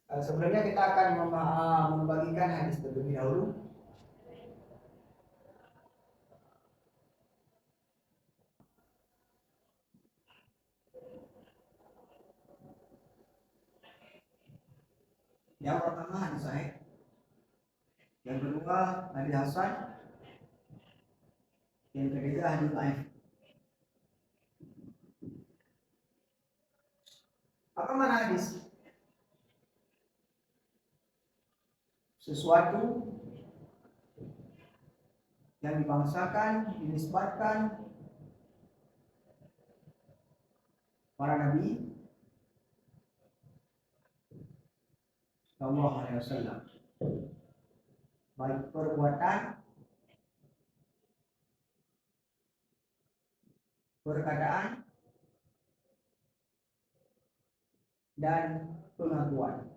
Sebelumnya kita akan membagikan hadis terlebih dahulu. Yang pertama hadis sahih, yang kedua hadis hasan, yang ketiga hadis dhaif. Apa mana hadis? Sesuatu yang dibangsakan, dinisbatkan para nabi Sallallahu Alaihi Wasallam, baik perbuatan, perkataan, dan pengakuan.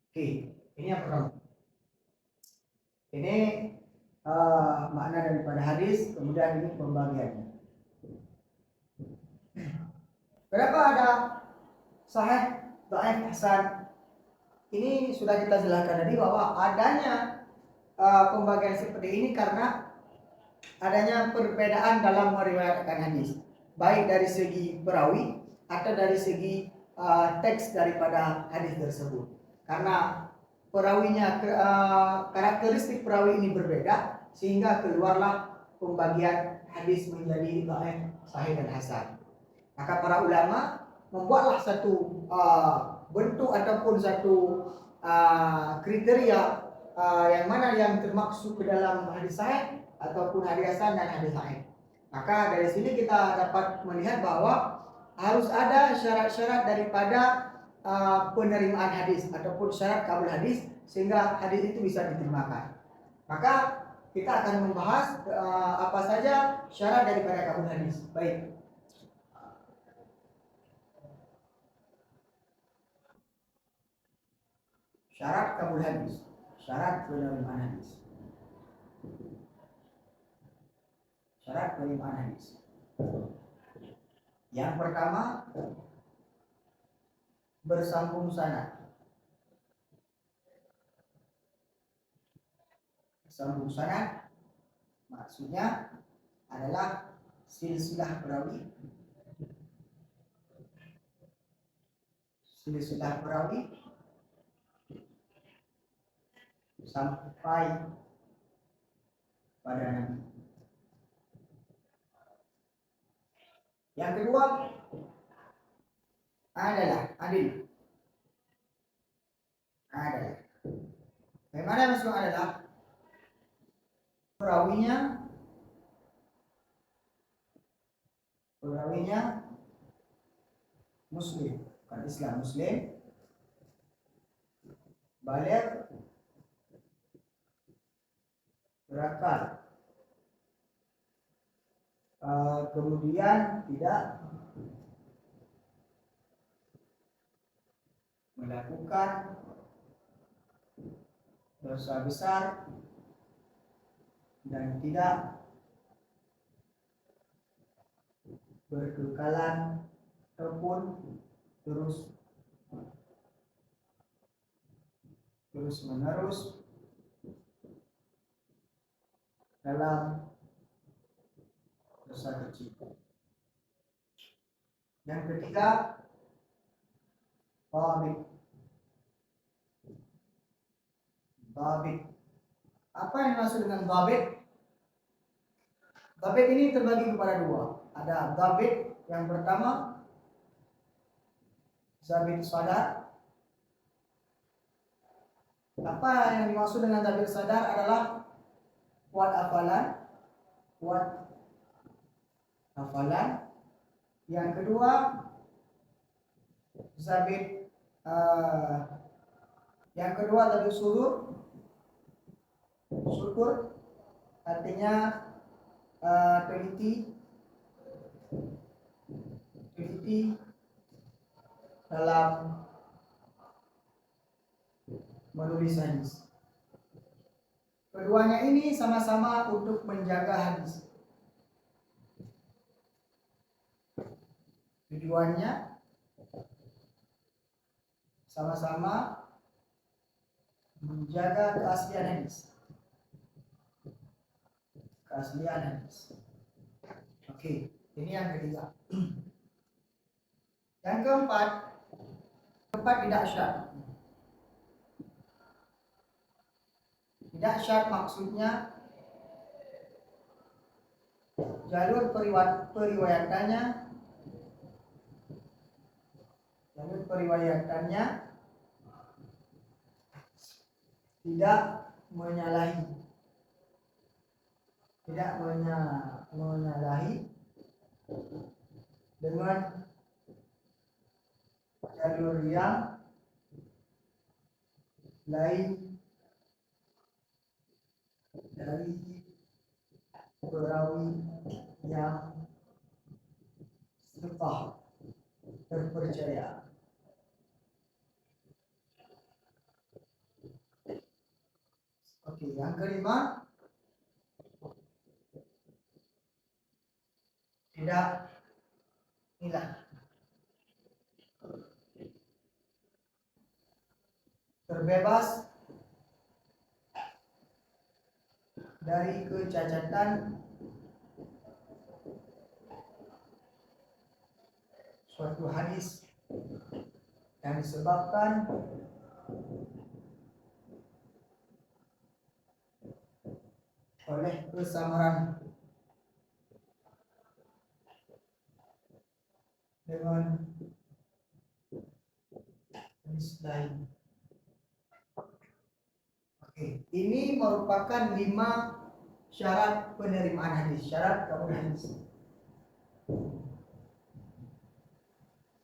Oke, ini yang pertama. Ini makna daripada hadis, kemudian ini pembagiannya. Kenapa ada sahih, dhaif, hasan? Ini sudah kita jelaskan tadi bahwa adanya pembagian seperti ini karena adanya perbedaan dalam meriwayatkan hadis, baik dari segi perawi atau dari segi teks daripada hadis tersebut. Karena perawinya, karakteristik perawi ini berbeda, sehingga keluarlah pembagian hadis menjadi dhaif, sahih, dan hasan. Maka para ulama membuatlah satu bentuk ataupun satu kriteria yang mana yang termaksud ke dalam hadis sahih ataupun hadis hasan dan hadis dhaif. Maka dari sini kita dapat melihat bahwa harus ada syarat-syarat daripada penerimaan hadis ataupun syarat kabul hadis sehingga hadis itu bisa diterimakan. Maka kita akan membahas apa saja syarat daripada kabul hadis. Baik. Syarat kabul hadis, syarat penerimaan hadis. Syarat penerimaan hadis. Yang pertama, bersambung sanad. Bersambung sanad maksudnya adalah silsilah perawi. Silsilah perawi sampai pada Nabi. Yang kedua adalah adil. Adalah. Bagaimana maksud adalah? Perawinya Muslim, bukan Islam, Muslim, baligh, berakal, kemudian tidak melakukan dosa besar dan tidak berkekalan ataupun terus menerus dalam dosa kecil. Yang ketiga, dhabit. Apa yang dimaksud dengan dhabit? Dhabit ini terbagi kepada dua. Ada dhabit yang pertama, dhabit sadar. Apa yang dimaksud dengan dhabit sadar adalah kuat hafalan. Yang kedua, dhabit dhabit syukur, artinya teliti dalam menulis hadis. Keduanya ini sama-sama untuk menjaga hadis. Tujuannya sama-sama menjaga keaslian hadis. Keaslian hadis. Oke, ini yang ketiga. Yang keempat tidak syarat. Tidak syarat maksudnya jalur periwayatannya tidak menyalahi dengan jalur yang lain dari perawi yang terpercaya. Oke, yang kelima tidak terbebas dari kecacatan suatu hadis yang disebabkan oleh kesamaran dengan hadis lain. Oke, ini merupakan 5 syarat penerimaan hadis, syarat kabul hadis.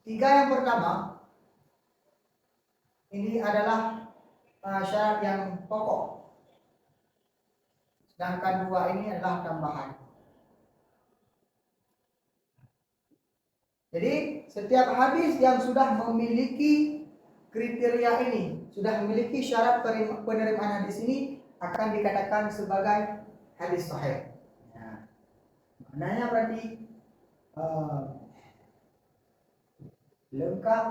3 yang pertama ini adalah syarat yang pokok, sedangkan 2 ini adalah tambahan. Jadi setiap hadis yang sudah memiliki kriteria ini, sudah memiliki syarat penerimaan hadis ini akan dikatakan sebagai hadis sahih. Nah, maknanya berarti lengkap,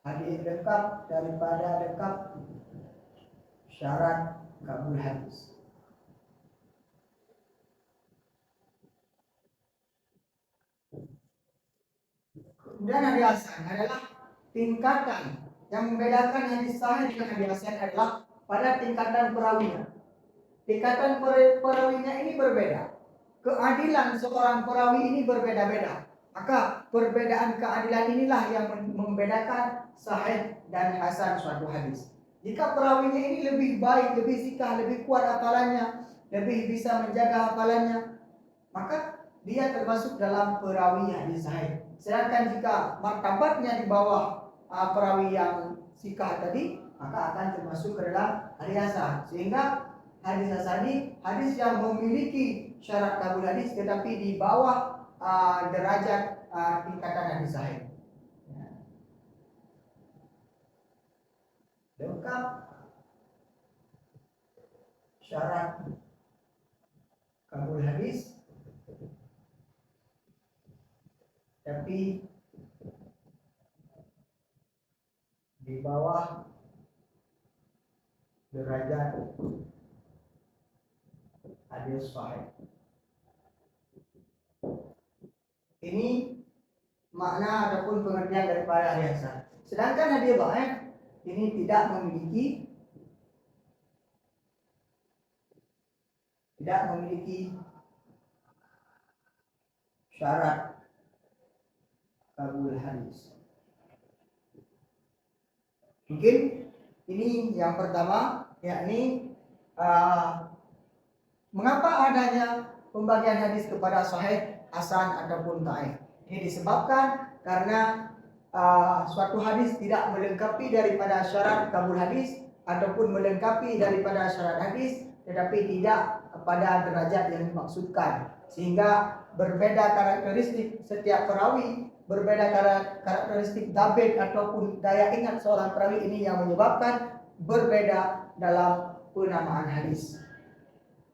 hadis lengkap daripada lengkap syarat kabul hadis. Kemudian hadis hasan adalah tingkatan yang membedakan hadis sahih dengan hadis hasan adalah pada tingkatan perawinya. Tingkatan perawinya ini berbeda. Keadilan seorang perawi ini berbeda-beda. Maka perbedaan keadilan inilah yang membedakan sahih dan hasan suatu hadis. Jika perawinya ini lebih baik, lebih sikah, lebih kuat hafalannya, lebih bisa menjaga hafalannya, maka dia termasuk dalam perawi hadis sahih. Sedangkan jika martabatnya di bawah perawi yang sikah tadi, maka akan termasuk ke dalam hadis hasan. Sehingga hadis hasan ini hadis yang memiliki syarat kabul hadis tetapi di bawah derajat tingkatan hadis sahih. Lengkap syarat kabul hadis tapi di bawah derajat hadis sahih. Ini makna ataupun pengertian daripada hadis hasan. Sedangkan hadis dhaif ini tidak memiliki syarat kabul hadis. Mungkin ini yang pertama, yakni mengapa adanya pembagian hadis kepada sahih, hasan ataupun dhaif. Ini disebabkan karena suatu hadis tidak melengkapi daripada syarat kabul hadis ataupun melengkapi daripada syarat hadis tetapi tidak pada derajat yang dimaksudkan, sehingga berbeda karakteristik setiap perawi, berbeda karakteristik dabit ataupun daya ingat seorang perawi ini yang menyebabkan berbeda dalam penamaan hadis.